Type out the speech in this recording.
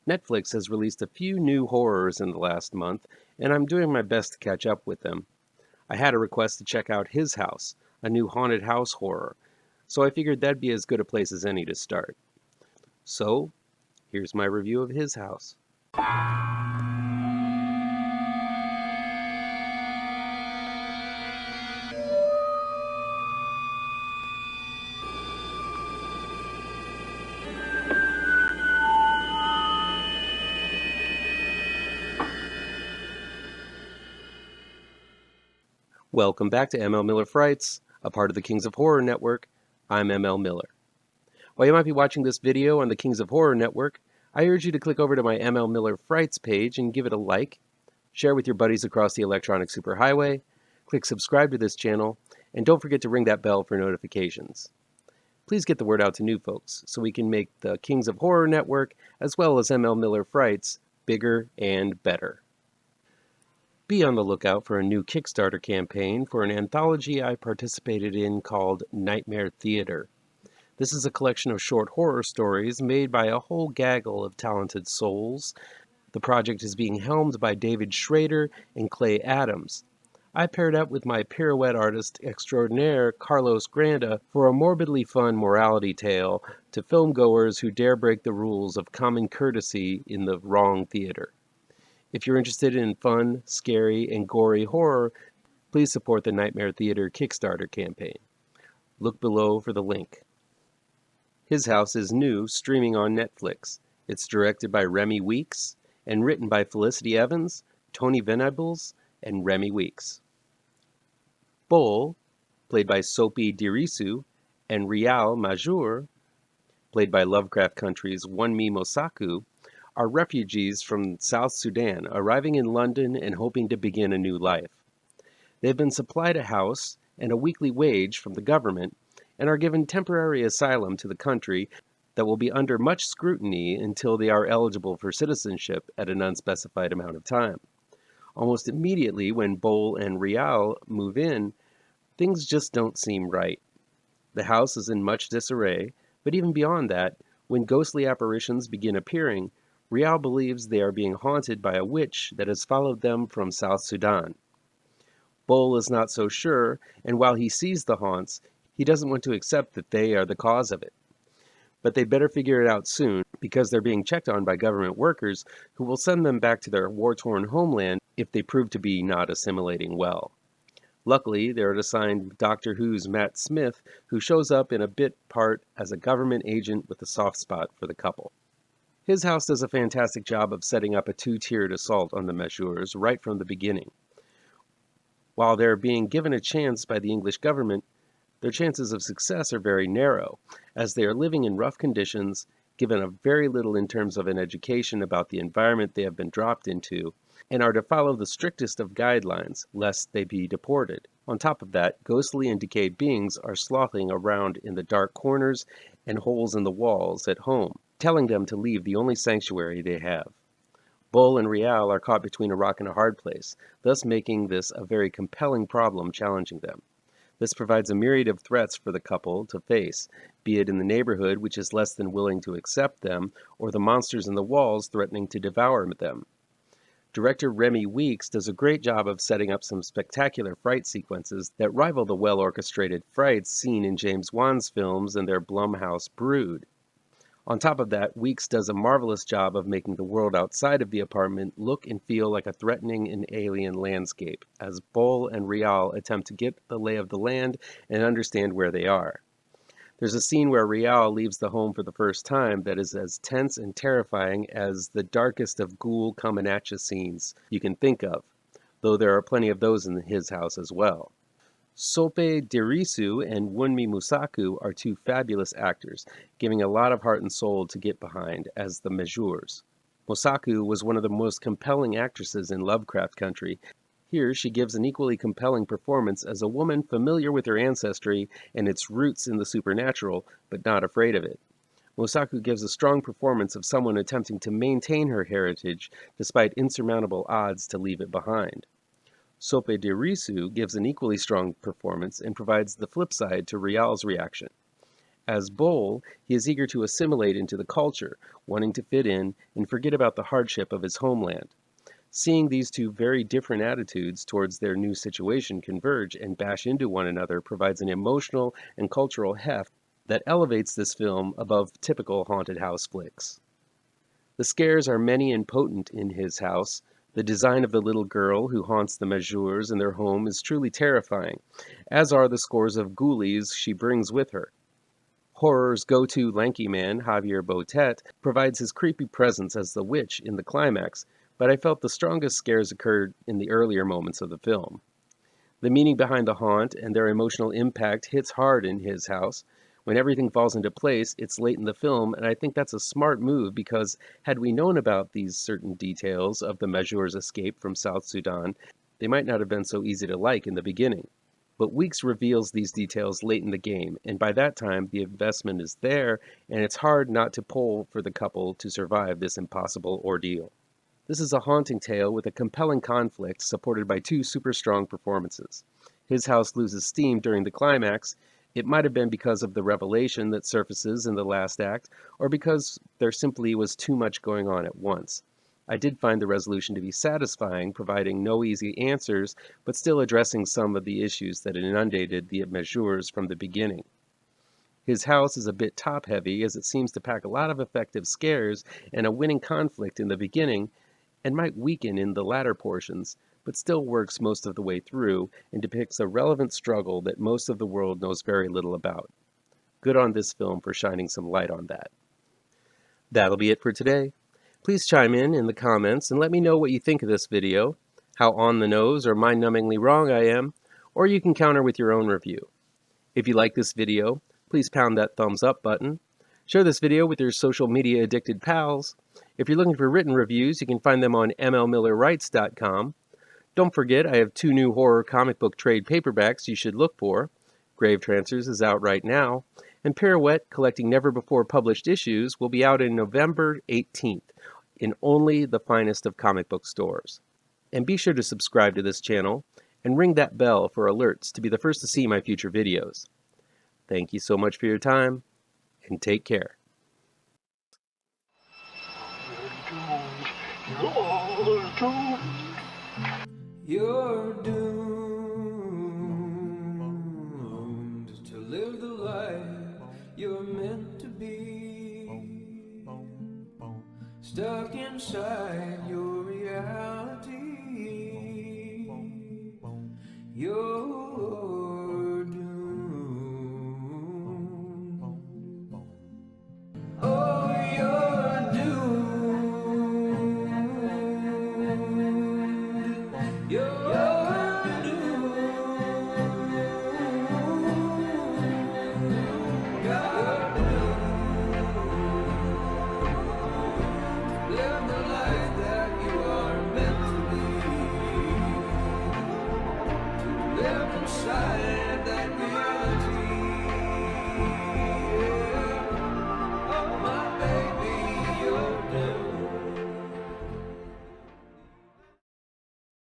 Netflix has released a few new horrors in the last month, and I'm doing my best to catch up with them. I had a request to check out His House, a new haunted house horror, so I figured that'd be as good a place as any to start. So, here's my review of His House. Welcome back to ML Miller Frights, a part of the Kings of Horror Network. I'm ML Miller. While you might be watching this video on the Kings of Horror Network, I urge you to click over to my ML Miller Frights page and give it a like, share with your buddies across the electronic superhighway, click subscribe to this channel, and don't forget to ring that bell for notifications. Please get the word out to new folks so we can make the Kings of Horror Network, as well as ML Miller Frights, bigger and better. Be on the lookout for a new Kickstarter campaign for an anthology I participated in called Nightmare Theater. This is a collection of short horror stories made by a whole gaggle of talented souls. The project is being helmed by David Schrader and Clay Adams. I paired up with my pirouette artist extraordinaire Carlos Granda for a morbidly fun morality tale to filmgoers who dare break the rules of common courtesy in the wrong theater. If you're interested in fun, scary, and gory horror, please support the Nightmare Theater Kickstarter campaign. Look below for the link. His House is new, streaming on Netflix. It's directed by Remi Weeks and written by Felicity Evans, Tony Venables, and Remi Weeks. Bol, played by Sophie Dirisu, and Rial Majur, played by Lovecraft Country's Wunmi Mosaku, are refugees from South Sudan arriving in London and hoping to begin a new life. They've been supplied a house and a weekly wage from the government and are given temporary asylum to the country that will be under much scrutiny until they are eligible for citizenship at an unspecified amount of time. Almost immediately when Bol and Rial move in, things just don't seem right. The house is in much disarray, but even beyond that, when ghostly apparitions begin appearing, Rial believes they are being haunted by a witch that has followed them from South Sudan. Bol is not so sure, and while he sees the haunts, he doesn't want to accept that they are the cause of it. But they better figure it out soon, because they're being checked on by government workers who will send them back to their war-torn homeland if they prove to be not assimilating well. Luckily, they're assigned Doctor Who's Matt Smith, who shows up in a bit part as a government agent with a soft spot for the couple. His House does a fantastic job of setting up a two-tiered assault on the Majurs right from the beginning. While they're being given a chance by the English government, their chances of success are very narrow, as they are living in rough conditions, given a very little in terms of an education about the environment they have been dropped into, and are to follow the strictest of guidelines, lest they be deported. On top of that, ghostly and decayed beings are slothing around in the dark corners and holes in the walls at home, telling them to leave the only sanctuary they have. Bol and Rial are caught between a rock and a hard place, thus making this a very compelling problem challenging them. This provides a myriad of threats for the couple to face, be it in the neighborhood which is less than willing to accept them, or the monsters in the walls threatening to devour them. Director Remi Weeks does a great job of setting up some spectacular fright sequences that rival the well-orchestrated frights seen in James Wan's films and their Blumhouse brood. On top of that, Weeks does a marvelous job of making the world outside of the apartment look and feel like a threatening and alien landscape, as Bol and Rial attempt to get the lay of the land and understand where they are. There's a scene where Rial leaves the home for the first time that is as tense and terrifying as the darkest of ghoul come-and-at-ya scenes you can think of, though there are plenty of those in His House as well. Sope Dirisu and Wunmi Mosaku are two fabulous actors, giving a lot of heart and soul to get behind as the Majurs. Mosaku was one of the most compelling actresses in Lovecraft Country. Here she gives an equally compelling performance as a woman familiar with her ancestry and its roots in the supernatural, but not afraid of it. Mosaku gives a strong performance of someone attempting to maintain her heritage despite insurmountable odds to leave it behind. Sope Dirisu gives an equally strong performance and provides the flip side to Rial's reaction. As Bull, he is eager to assimilate into the culture, wanting to fit in and forget about the hardship of his homeland. Seeing these two very different attitudes towards their new situation converge and bash into one another provides an emotional and cultural heft that elevates this film above typical haunted house flicks. The scares are many and potent in his house. The design of the little girl who haunts the Mazurs in their home is truly terrifying, as are the scores of ghoulies she brings with her. Horror's go-to lanky man, Javier Botet, provides his creepy presence as the witch in the climax, but I felt the strongest scares occurred in the earlier moments of the film. The meaning behind the haunt and their emotional impact hits hard in his house. When everything falls into place, it's late in the film, and I think that's a smart move because had we known about these certain details of the Mazurs' escape from South Sudan, they might not have been so easy to like in the beginning. But Weeks reveals these details late in the game, and by that time the investment is there, and it's hard not to pull for the couple to survive this impossible ordeal. This is a haunting tale with a compelling conflict supported by two super strong performances. His house loses steam during the climax. It might have been because of the revelation that surfaces in the last act, or because there simply was too much going on at once. I did find the resolution to be satisfying, providing no easy answers, but still addressing some of the issues that inundated the Mazurs from the beginning. His house is a bit top-heavy, as it seems to pack a lot of effective scares and a winning conflict in the beginning, and might weaken in the latter portions, but still works most of the way through and depicts a relevant struggle that most of the world knows very little about. Good on this film for shining some light on that. That'll be it for today. Please chime in the comments and let me know what you think of this video, how on the nose or mind-numbingly wrong I am, or you can counter with your own review. If you like this video, please pound that thumbs up button. Share this video with your social media addicted pals. If you're looking for written reviews, you can find them on mlmillerwrites.com. Don't forget, I have 2 new horror comic book trade paperbacks you should look for. GRAVETRANCERS is out right now, and Pirouette, collecting never-before-published issues, will be out in November 18th in only the finest of comic book stores. And be sure to subscribe to this channel and ring that bell for alerts to be the first to see my future videos. Thank you so much for your time, and take care. You're doomed to live the life you're meant to be, stuck inside your reality. You're